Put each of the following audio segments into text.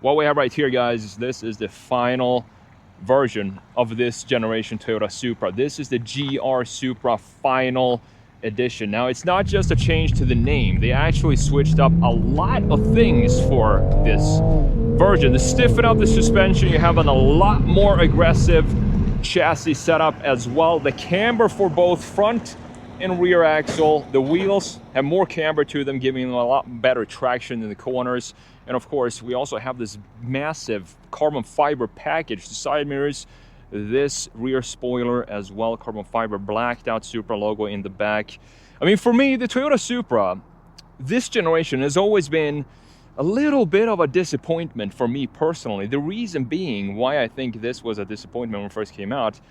What we have right here, guys, this is the final version of this generation Toyota Supra. This is the GR Supra Final Edition. Now, it's not just a change to the name. They actually switched up a lot of things for this version. To stiffen up the suspension, you have a lot more aggressive chassis setup as well. The camber for both front and rear axle. The wheels have more camber to them, giving them a lot better traction in the corners. And of course, we also have this massive carbon fiber package, the side mirrors, this rear spoiler as well, carbon fiber blacked out Supra logo in the back. I mean, for me, the Toyota Supra, this generation has always been a little bit of a disappointment for me personally. The reason being why I think this was a disappointment when it first came out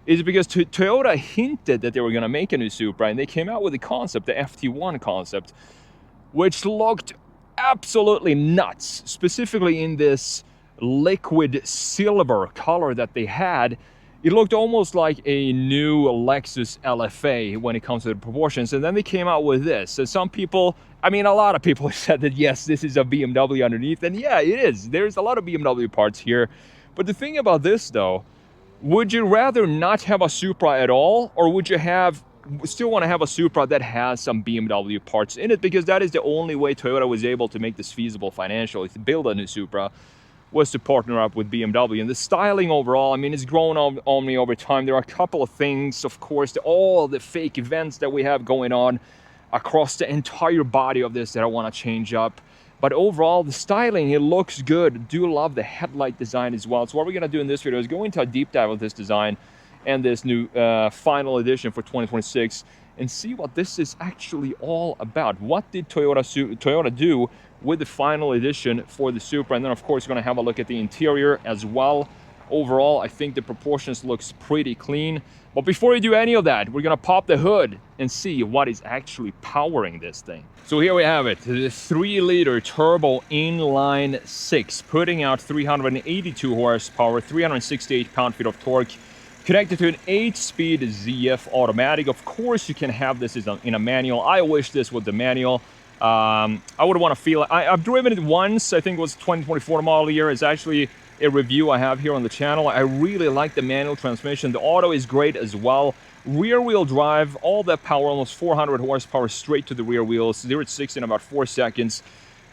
is because Toyota hinted that they were going to make a new Supra, and they came out with the concept, the FT1 concept, which looked absolutely nuts, specifically in this liquid silver color that they had. It looked almost like a new Lexus LFA when it comes to the proportions. And then they came out with this. And some people, I mean, a lot of people said that, yes, this is a BMW underneath. And yeah, it is. There's a lot of BMW parts here. But the thing about this, though, would you rather not have a Supra at all? Or would you still want to have a Supra that has some BMW parts in it? Because that is the only way Toyota was able to make this feasible financially, to build a new Supra, was to partner up with BMW. And the styling overall, I mean, it's grown on me over time. There are a couple of things, of course, all the fake events that we have going on across the entire body of this that I want to change up. But overall, the styling, it looks good. Do love the headlight design as well. So what we're going to do in this video is go into a deep dive of this design and this new final edition for 2026 and see what this is actually all about. What did Toyota do with the final edition for the Supra? And then of course we're going to have a look at the interior as well. Overall, I think the proportions looks pretty clean. But before we do any of that, we're going to pop the hood and see what is actually powering this thing. So here we have it, the 3-liter turbo inline 6, putting out 382 horsepower, 368 pound-feet of torque, connected to an 8-speed ZF automatic. Of course, you can have this in a manual. I wish this was the manual. I would want to feel it. I've driven it once. I think it was 2024 model year. It's actually a review I have here on the channel. I really like the manual transmission. The auto is great as well. Rear wheel drive, all that power, almost 400 horsepower straight to the rear wheels. 0 to 60 in about 4 seconds.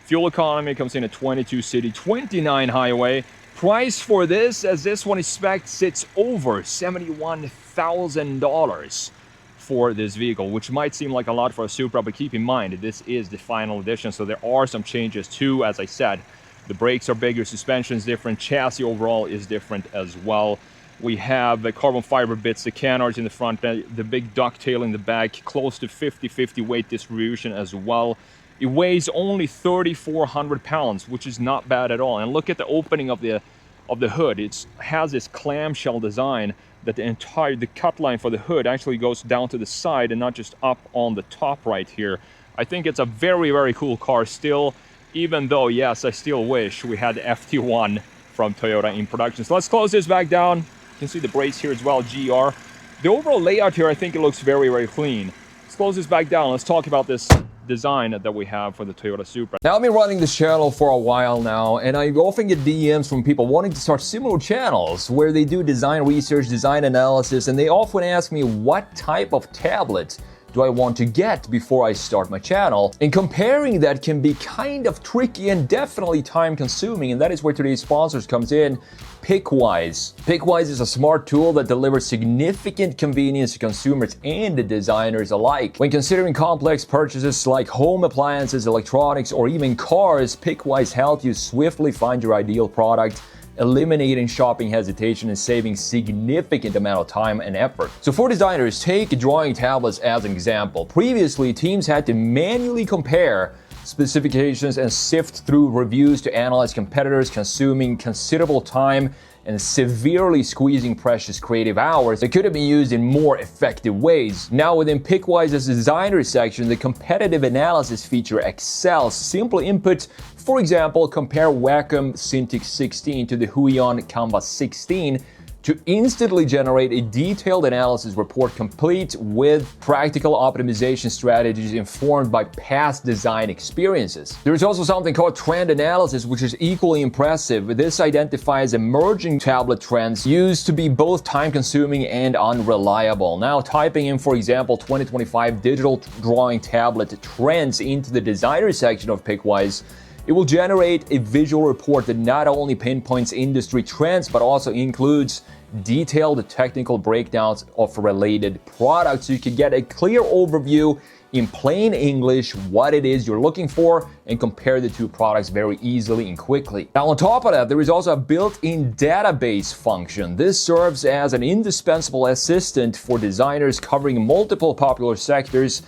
Fuel economy comes in at 22 city, 29 highway. Price for this, as this one is spec'd, sits over $71,000 for this vehicle, which might seem like a lot for a Supra, but keep in mind, this is the final edition, so there are some changes too. As I said, the brakes are bigger, suspension's different, chassis overall is different as well. We have the carbon fiber bits, the canards in the front, the big ducktail in the back, close to 50-50 weight distribution as well. It weighs only 3,400 pounds, which is not bad at all. And look at the opening of the hood. It has this clamshell design that the cut line for the hood actually goes down to the side and not just up on the top right here. I think it's a very, very cool car still, even though, yes, I still wish we had the FT1 from Toyota in production. So let's close this back down. You can see the brakes here as well, GR. The overall layout here, I think it looks very, very clean. Let's close this back down. Let's talk about this design that we have for the Toyota Supra. Now, I've been running this channel for a while now, and I often get DMs from people wanting to start similar channels where they do design research, design analysis, and they often ask me what type of tablet do I want to get before I start my channel. And comparing that can be kind of tricky and definitely time consuming, and that is where today's sponsors comes in, Pickwize. Pickwize is a smart tool that delivers significant convenience to consumers and the designers alike. When considering complex purchases like home appliances, electronics, or even cars, Pickwize helps you swiftly find your ideal product, eliminating shopping hesitation and saving significant amount of time and effort. So for designers, take drawing tablets as an example. Previously, teams had to manually compare specifications and sift through reviews to analyze competitors, consuming considerable time and severely squeezing precious creative hours that could have been used in more effective ways. Now within Pickwize's designer section, the competitive analysis feature excels. Simple input, for example, compare Wacom Cintiq 16 to the Huion Canvas 16 to instantly generate a detailed analysis report complete with practical optimization strategies informed by past design experiences. There is also something called trend analysis, which is equally impressive. This identifies emerging tablet trends used to be both time-consuming and unreliable. Now, typing in, for example, 2025 digital drawing tablet trends into the designer section of Pickwize, it will generate a visual report that not only pinpoints industry trends, but also includes detailed technical breakdowns of related products, so you can get a clear overview in plain English what it is you're looking for and compare the two products very easily and quickly. Now, on top of that, there is also a built-in database function. This serves as an indispensable assistant for designers covering multiple popular sectors.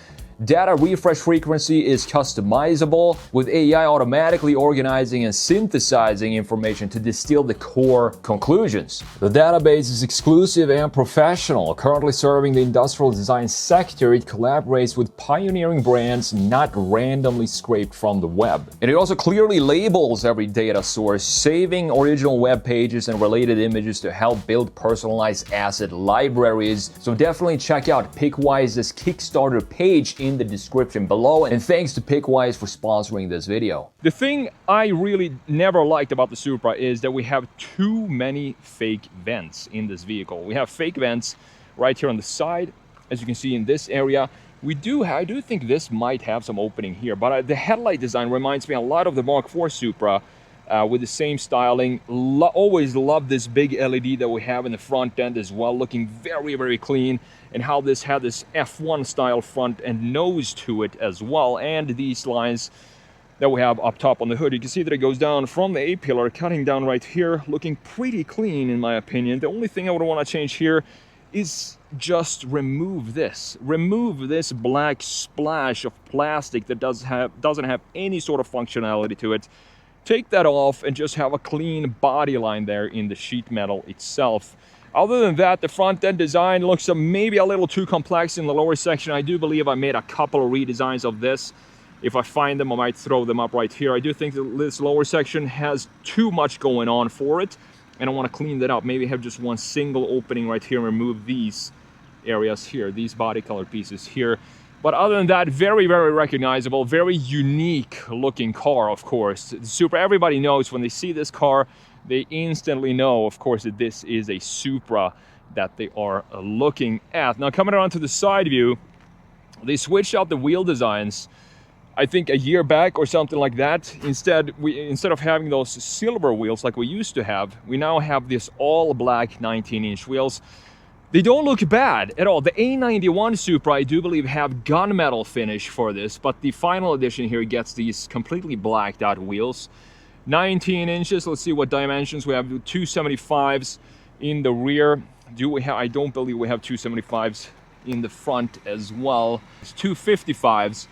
Data refresh frequency is customizable, with AI automatically organizing and synthesizing information to distill the core conclusions. The database is exclusive and professional. Currently serving the industrial design sector, it collaborates with pioneering brands not randomly scraped from the web. And it also clearly labels every data source, saving original web pages and related images to help build personalized asset libraries. So definitely check out Pickwize's Kickstarter page in the description below, and thanks to Pickwize for sponsoring this video. The thing I really never liked about the Supra is that we have too many fake vents in this vehicle. We have fake vents right here on the side, as you can see in this area. I do think this might have some opening here, but the headlight design reminds me a lot of the Mark IV Supra with the same styling. Always love this big LED that we have in the front end as well, looking very, very clean, and how this had this F1 style front and nose to it as well, and these lines that we have up top on the hood. You can see that it goes down from the A-pillar, cutting down right here, looking pretty clean in my opinion. The only thing I would want to change here is just remove this black splash of plastic that doesn't have any sort of functionality to it. Take that off and just have a clean body line there in the sheet metal itself. Other than that, the front end design looks maybe a little too complex in the lower section. I do believe I made a couple of redesigns of this. If I find them, I might throw them up right here. I do think that this lower section has too much going on for it, and I want to clean that up. Maybe have just one single opening right here and remove these areas here, these body color pieces here. But other than that, very, very recognizable, very unique looking car, of course. The Supra, everybody knows when they see this car, they instantly know, of course, that this is a Supra that they are looking at. Now, coming around to the side view, they switched out the wheel designs, I think a year back or something like that. Instead of having those silver wheels like we used to have, we now have this all black 19-inch wheels. They don't look bad at all. The A91 Supra, I do believe, have gunmetal finish for this, but the final edition here gets these completely blacked out wheels. 19 inches, let's see what dimensions we have. 275s in the rear. I don't believe we have 275s in the front as well. It's 255s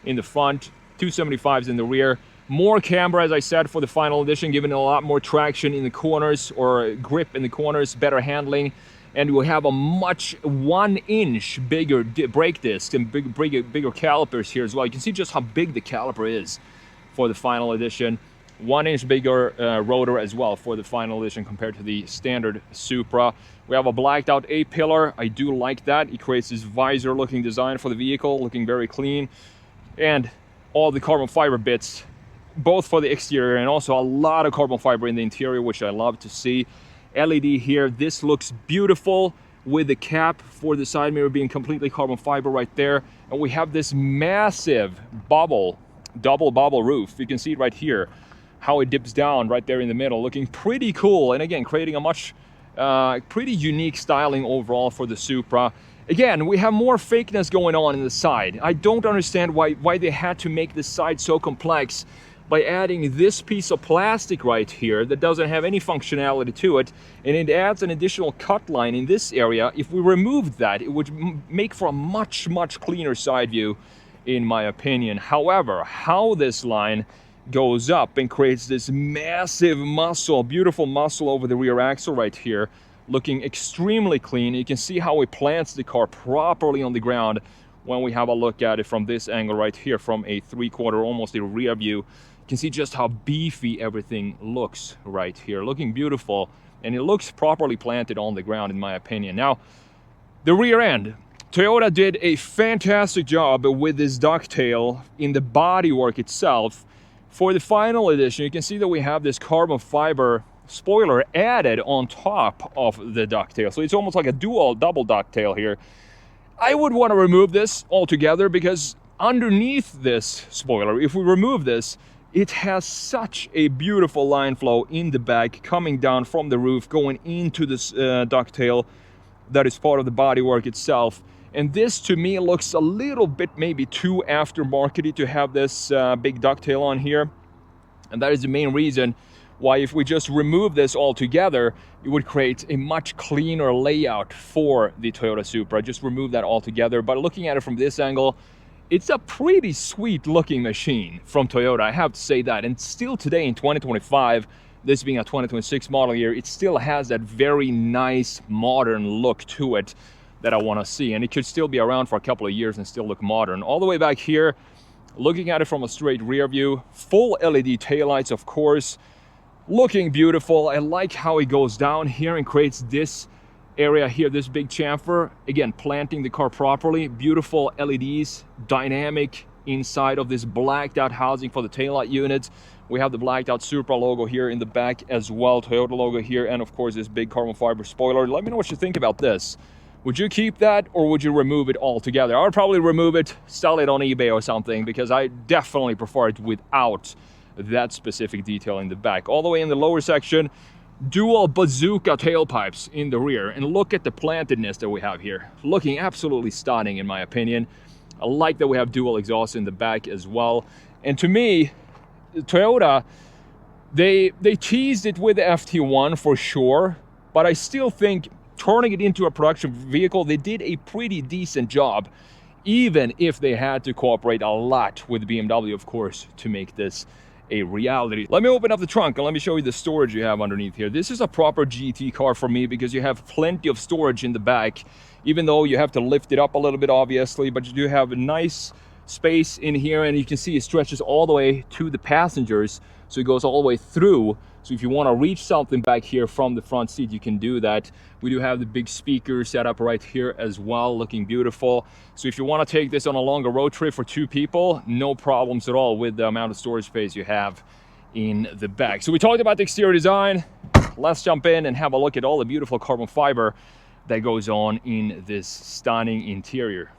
in the front, 275s in the rear. More camber, as I said, for the final edition, giving it a lot more traction in the corners, or grip in the corners, better handling. And we'll have a much 1-inch bigger brake disc and bigger calipers here as well. You can see just how big the caliper is for the final edition. 1-inch bigger rotor as well for the final edition compared to the standard Supra. We have a blacked out A-pillar. I do like that. It creates this visor looking design for the vehicle, looking very clean. And all the carbon fiber bits, both for the exterior and also a lot of carbon fiber in the interior, which I love to see. LED here, this looks beautiful with the cap for the side mirror being completely carbon fiber right there. And we have this massive double bubble roof. You can see it right here, how it dips down right there in the middle, looking pretty cool. And again, creating a much pretty unique styling overall for the Supra. Again, we have more fakeness going on in the side. I don't understand why they had to make this side so complex by adding this piece of plastic right here that doesn't have any functionality to it, and it adds an additional cut line in this area. If we removed that, it would make for a much cleaner side view, in my opinion. However, how this line goes up and creates this massive muscle, beautiful muscle over the rear axle right here, looking extremely clean. You can see how it plants the car properly on the ground when we have a look at it from this angle right here, from a 3/4, almost a rear view. You can see just how beefy everything looks right here, looking beautiful. and it looks properly planted on the ground in my opinion. Now, the rear end. Toyota did a fantastic job with this ducktail in the bodywork itself. For the final edition, you can see that we have this carbon fiber spoiler added on top of the ducktail. So it's almost like a double ducktail here. I would want to remove this altogether because underneath this spoiler, if we remove this, it has such a beautiful line flow in the back coming down from the roof, going into this ducktail that is part of the bodywork itself. And this to me looks a little bit maybe too aftermarkety to have this big ducktail on here. And that is the main reason why if we just remove this altogether, it would create a much cleaner layout for the Toyota Supra. Just remove that altogether. But looking at it from this angle, it's a pretty sweet looking machine from Toyota, I have to say that. And still today in 2025, this being a 2026 model year, it still has that very nice modern look to it that I want to see, and it could still be around for a couple of years and still look modern. All the way back here, looking at it from a straight rear view, full LED taillights, of course, looking beautiful. I like how it goes down here and creates this area here, this big chamfer. Again, planting the car properly. Beautiful LEDs, dynamic inside of this blacked out housing for the taillight unit. We have the blacked out Supra logo here in the back as well, Toyota logo here, and of course this big carbon fiber spoiler. Let me know what you think about this. Would you keep that or would you remove it altogether? I would probably remove it, sell it on eBay or something, because I definitely prefer it without that specific detail in the back. All the way in the lower section, dual bazooka tailpipes in the rear. And look at the plantedness that we have here. Looking absolutely stunning in my opinion. I like that we have dual exhaust in the back as well. And to me, Toyota, they teased it with the FT1 for sure, but I still think turning it into a production vehicle, they did a pretty decent job, even if they had to cooperate a lot with BMW, of course, to make this a reality. Let me open up the trunk and let me show you the storage you have underneath here. This is a proper GT car for me because you have plenty of storage in the back, even though you have to lift it up a little bit, obviously, but you do have a nice space in here, and you can see it stretches all the way to the passengers, so it goes all the way through. So if you want to reach something back here from the front seat, you can do that. We do have the big speaker set up right here as well, looking beautiful. So if you want to take this on a longer road trip for 2 people, no problems at all with the amount of storage space you have in the back. So we talked about the exterior design. Let's jump in and have a look at all the beautiful carbon fiber that goes on in this stunning interior.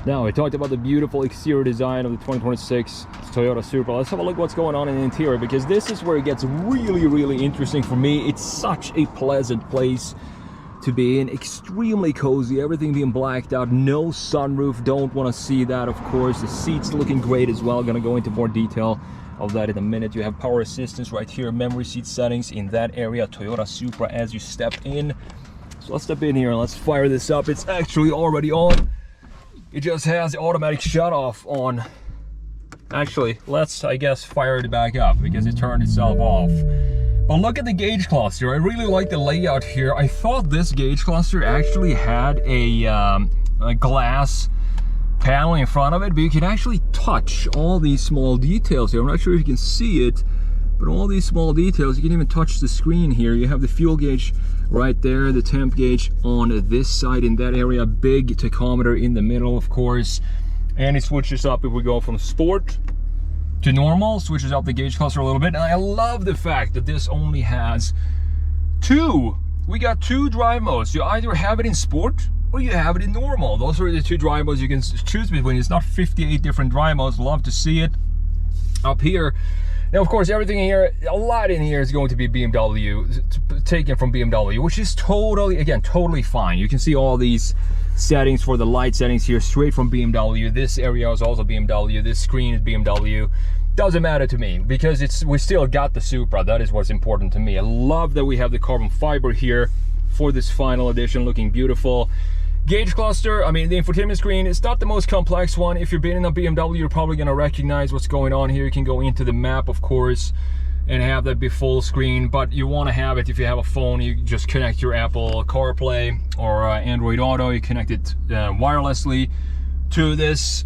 Now, we talked about the beautiful exterior design of the 2026 Toyota Supra. Let's have a look what's going on in the interior, because this is where it gets really, really interesting for me. It's such a pleasant place to be in. Extremely cozy, everything being blacked out, no sunroof, don't want to see that, of course. The seats looking great as well. Gonna go into more detail of that in a minute. You have power assistance right here, memory seat settings in that area, Toyota Supra as you step in. So let's step in here and let's fire this up. It's actually already on. It just has the automatic shut off on. Actually, let's, I guess, fire it back up because it turned itself off. But look at the gauge cluster. I really like the layout here. I thought this gauge cluster actually had a glass panel in front of it, but you can actually touch all these small details here. I'm not sure if you can see it, but all these small details, you can even touch the screen here. You have the fuel gauge right there, the temp gauge on this side in that area, big tachometer in the middle, of course, and it switches up if we go from sport to normal, switches up the gauge cluster a little bit. And I love the fact that this only has we got 2 drive modes. You either have it in sport or you have it in normal. Those are the 2 drive modes you can choose between. It's not 58 different drive modes. Love to see it up here. Now, of course, everything in here, a lot in here is going to be BMW, taken from BMW, which is totally, again, totally fine. You can see all these settings for the light settings here straight from BMW. This area is also BMW. This screen is BMW. Doesn't matter to me because we still got the Supra. That is what's important to me. I love that we have the carbon fiber here for this final edition, looking beautiful. Gauge cluster, I mean, the infotainment screen, it's not the most complex one. If you've been in a BMW, you're probably going to recognize what's going on here. You can go into the map, of course, and have that be full screen, but you want to have it if you have a phone. You just connect your Apple CarPlay or Android Auto. You connect it wirelessly to this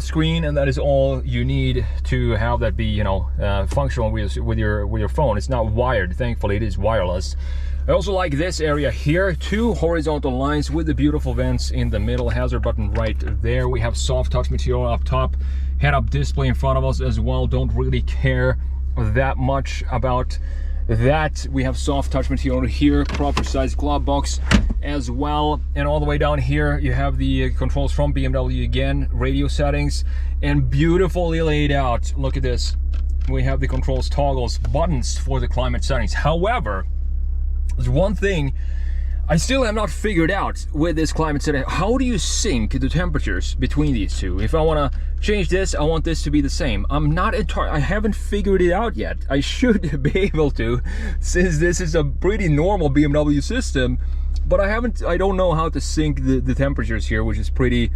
screen, and that is all you need to have that be, you know, functional with your phone. It's not wired, thankfully it is wireless. I also like this area here, 2 horizontal lines with the beautiful vents in the middle, hazard button right there. We have soft touch material up top, head-up display in front of us as well. Don't really care that much about that. We have soft touch material here, proper size glove box as well, and all the way down here you have the controls from BMW again, radio settings, and beautifully laid out. Look at this. We have the controls, toggles, buttons for the climate settings. However, there's one thing I still have not figured out with this climate setting. How do you sync the temperatures between these two? If I want to change this, I want this to be the same. I haven't figured it out yet. I should be able to, since this is a pretty normal BMW system, but I don't know how to sync the temperatures here, which is pretty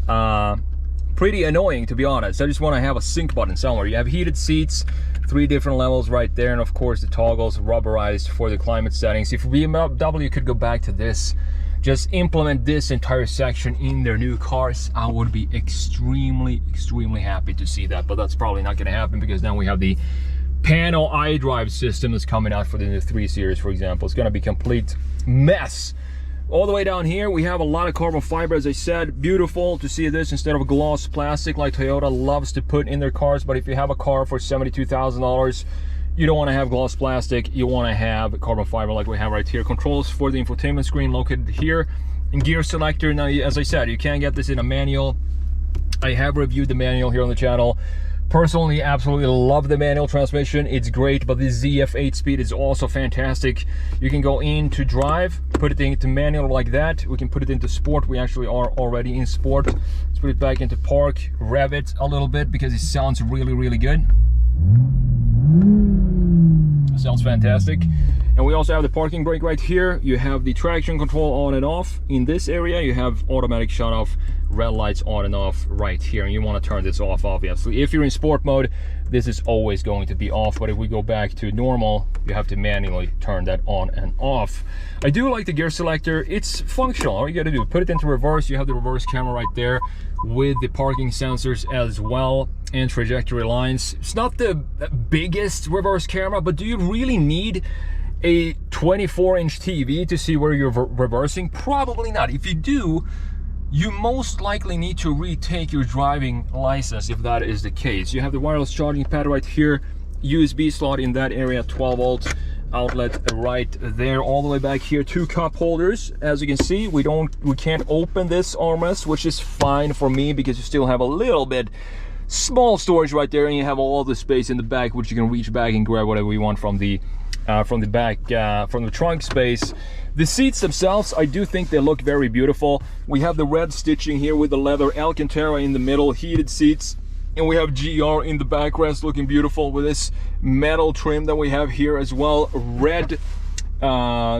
annoying, to be honest. I just want to have a sync button somewhere. You have heated seats, 3 different levels right there, and of course the toggles rubberized for the climate settings. If BMW could go back to this, just implement this entire section in their new cars, I would be extremely happy to see that. But that's probably not going to happen, because now we have the Pano iDrive system that's coming out for the new 3 Series, for example. It's going to be complete mess. All the way down here we have a lot of carbon fiber, as I said. Beautiful to see this instead of gloss plastic like Toyota loves to put in their cars. But if you have a car for $72,000, you don't want to have gloss plastic, you want to have carbon fiber like we have right here. Controls for the infotainment screen located here, and gear selector. Now, as I said, you can get this in a manual. I have reviewed the manual here on the channel. Personally, absolutely love the manual transmission. It's great, but the ZF 8-speed is also fantastic. You can go into drive, put it into manual like that. We can put it into sport. We actually are already in sport. Let's put it back into park, rev it a little bit, because it sounds really good. It sounds fantastic. And we also have the parking brake right here. You have the traction control on and off. In this area, you have automatic shut off, red lights on and off right here. And you want to turn this off, obviously. If you're in sport mode, this is always going to be off. But if we go back to normal, you have to manually turn that on and off. I do like the gear selector. It's functional. All you got to do, put it into reverse. You have the reverse camera right there with the parking sensors as well, and trajectory lines. It's not the biggest reverse camera, but do you really need a 24-inch TV to see where you're reversing? Probably not. If you do, you most likely need to retake your driving license if that is the case. You have the wireless charging pad right here, USB slot in that area, 12-volt outlet right there. All the way back here, 2 cup holders. As you can see, we can't open this armrest, which is fine for me, because you still have a little bit small storage right there, and you have all the space in the back, which you can reach back and grab whatever you want from the back, from the trunk space. The seats themselves, I do think they look very beautiful. We have the red stitching here with the leather Alcantara in the middle, heated seats, and we have GR in the backrest looking beautiful with this metal trim that we have here as well. Red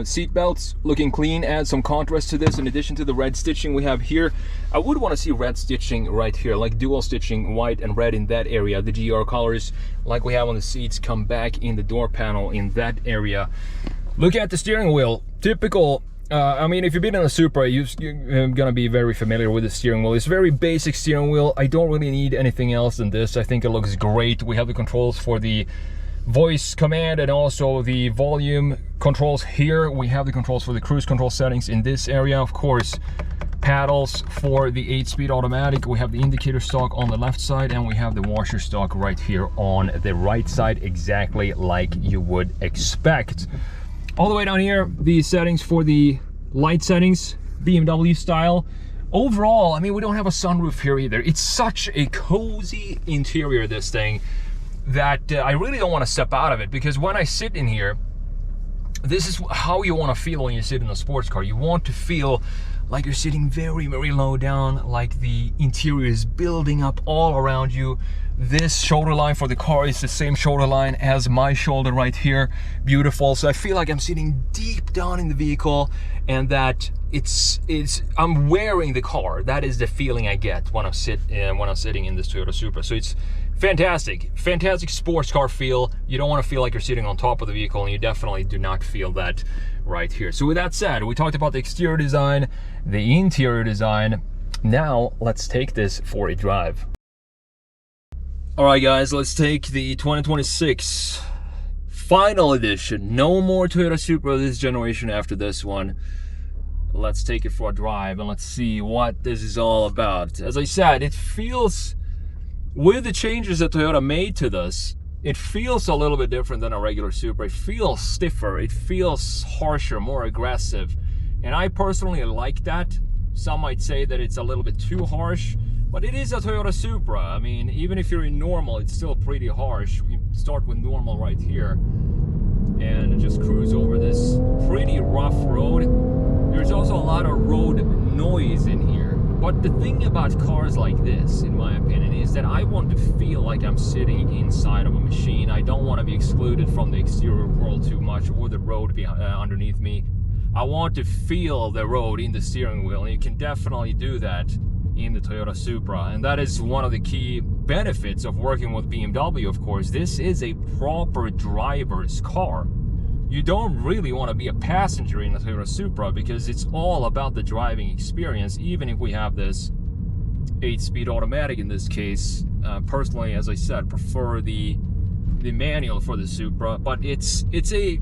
seat belts looking clean, add some contrast to this in addition to the red stitching we have here. I would want to see red stitching right here, like dual stitching, white and red in that area. The GR colors like we have on the seats come back in the door panel in that area. Look at the steering wheel, typical. I mean, if you've been in a Supra, you're gonna be very familiar with the steering wheel. It's a very basic steering wheel. I don't really need anything else than this. I think it looks great. We have the controls for the voice command and also the volume controls here. We have the controls for the cruise control settings in this area. Of course, paddles for the 8-speed automatic. We have the indicator stalk on the left side, and we have the washer stalk right here on the right side, exactly like you would expect. All the way down here, the settings for the light settings, BMW style. Overall, I mean, we don't have a sunroof here either. It's such a cozy interior, this thing, that I really don't want to step out of it, because when I sit in here, this is how you want to feel when you sit in a sports car. You want to feel like you're sitting very low down, like the interior is building up all around you. This shoulder line for the car is the same shoulder line as my shoulder right here. Beautiful. So I feel like I'm sitting deep down in the vehicle, and that I'm wearing the car. That is the feeling I get when I'm sitting in this Toyota Supra. So it's fantastic sports car feel. You don't want to feel like you're sitting on top of the vehicle, and you definitely do not feel that right here. So with that said, we talked about the exterior design, the interior design. Now let's take this for a drive. All right, guys, let's take the 2026 Final Edition. No more Toyota Supra this generation after this one. Let's take it for a drive and let's see what this is all about. As I said, it feels, with the changes that Toyota made to this, it feels a little bit different than a regular Supra. It feels stiffer, it feels harsher, more aggressive. And I personally like that. Some might say that it's a little bit too harsh, but it is a Toyota Supra. I mean, even if you're in normal, it's still pretty harsh. We start with normal right here and just cruise over this pretty rough road. There's also a lot of road noise in here. But the thing about cars like this, in my opinion, is that I want to feel like I'm sitting inside of a machine. I don't want to be excluded from the exterior world too much or the road underneath me. I want to feel the road in the steering wheel, and you can definitely do that in the Toyota Supra. And that is one of the key benefits of working with BMW, of course. This is a proper driver's car. You don't really want to be a passenger in a Toyota Supra because it's all about the driving experience, even if we have this 8-speed automatic in this case. Personally, as I said, prefer the manual for the Supra, but it's a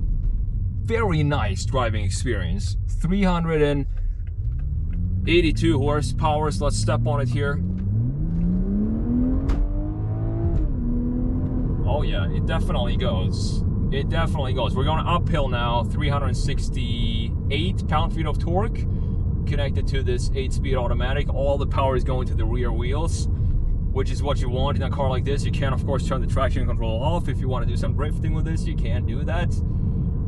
very nice driving experience. 382 horsepower, so let's step on it here. Oh yeah, it definitely goes. It definitely goes. We're going uphill now, 368 pound-feet of torque, connected to this 8-speed automatic. All the power is going to the rear wheels, which is what you want in a car like this. You can, of course, turn the traction control off. If you want to do some drifting with this, you can do that.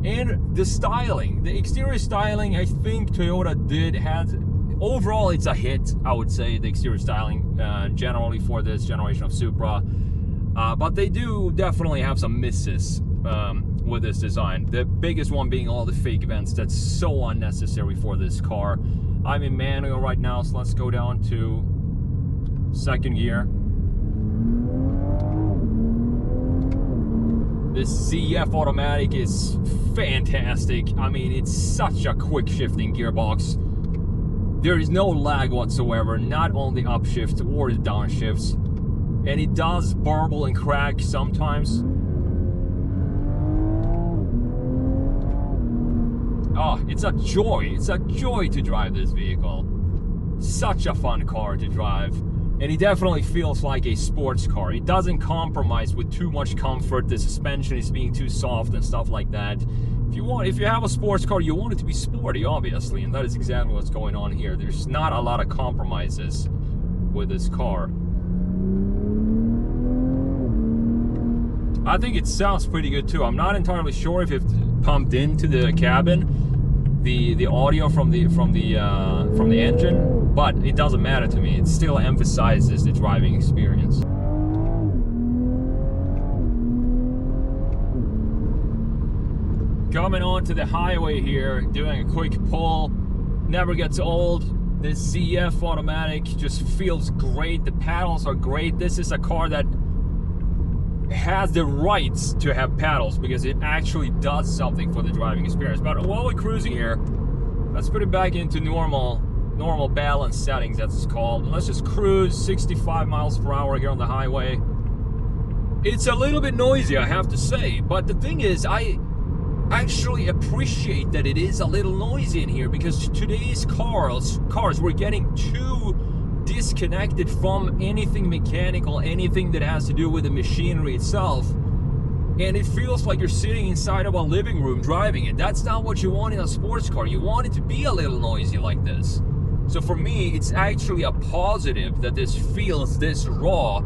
And the styling, the exterior styling, I think Toyota overall it's a hit, I would say, the exterior styling generally for this generation of Supra. But they do definitely have some misses with this design. The biggest one being all the fake vents. That's so unnecessary for this car. I'm in manual right now, so let's go down to second gear. This ZF automatic is fantastic. I mean, it's such a quick shifting gearbox. There is no lag whatsoever, not on the upshifts or the downshifts. And it does burble and crack sometimes. Oh, it's a joy. It's a joy to drive this vehicle. Such a fun car to drive. And it definitely feels like a sports car. It doesn't compromise with too much comfort. The suspension is being too soft and stuff like that. If you have a sports car, you want it to be sporty, obviously, and that is exactly what's going on here. There's not a lot of compromises with this car. I think it sounds pretty good too. I'm not entirely sure if it's pumped into the cabin, the audio from the engine, but it doesn't matter to me. It still emphasizes the driving experience. Coming onto the highway here, doing a quick pull, never gets old. This ZF automatic just feels great. The paddles are great. This is a car that has the rights to have paddles because it actually does something for the driving experience. But while we're cruising here, let's put it back into normal balance settings, that's it's called. And let's just cruise 65 miles per hour here on the highway. It's a little bit noisy, I have to say, but the thing is, I actually appreciate that it is a little noisy in here because today's cars we're getting too disconnected from anything mechanical, anything that has to do with the machinery itself, and it feels like you're sitting inside of a living room driving it. That's not what you want in a sports car. You want it to be a little noisy like this. So for me, it's actually a positive that this feels this raw,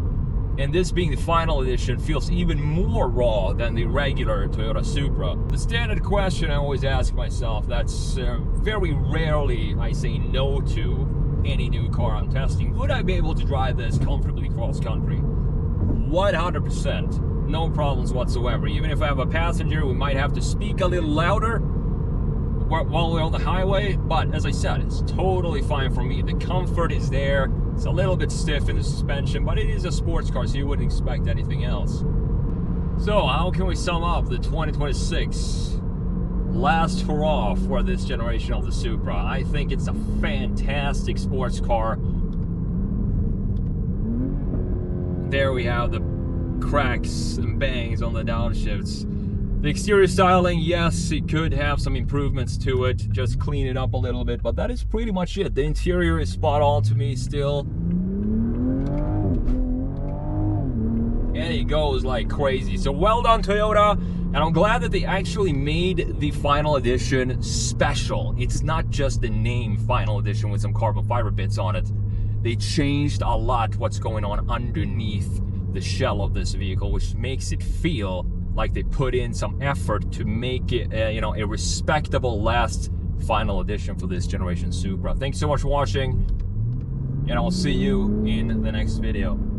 and this being the Final Edition feels even more raw than the regular Toyota Supra. The standard question I always ask myself, that's very rarely I say no to any new car I'm testing: would I be able to drive this comfortably cross country? 100%, no problems whatsoever. Even if I have a passenger, we might have to speak a little louder while we're on the highway, but as I said, it's totally fine for me. The comfort is there. It's a little bit stiff in the suspension, but it is a sports car, so you wouldn't expect anything else. So how can we sum up the 2026 last hurrah for this generation of the Supra? I think it's a fantastic sports car, there we have the cracks and bangs on the downshifts. The exterior styling, yes, it could have some improvements to it, just clean it up a little bit, but that is pretty much it. The interior is spot on to me still. And it goes like crazy. So well done, Toyota. And I'm glad that they actually made the Final Edition special. It's not just the name Final Edition with some carbon fiber bits on it. They changed a lot what's going on underneath the shell of this vehicle, which makes it feel like they put in some effort to make it, you know, a respectable last Final Edition for this generation Supra. Thanks so much for watching, and I'll see you in the next video.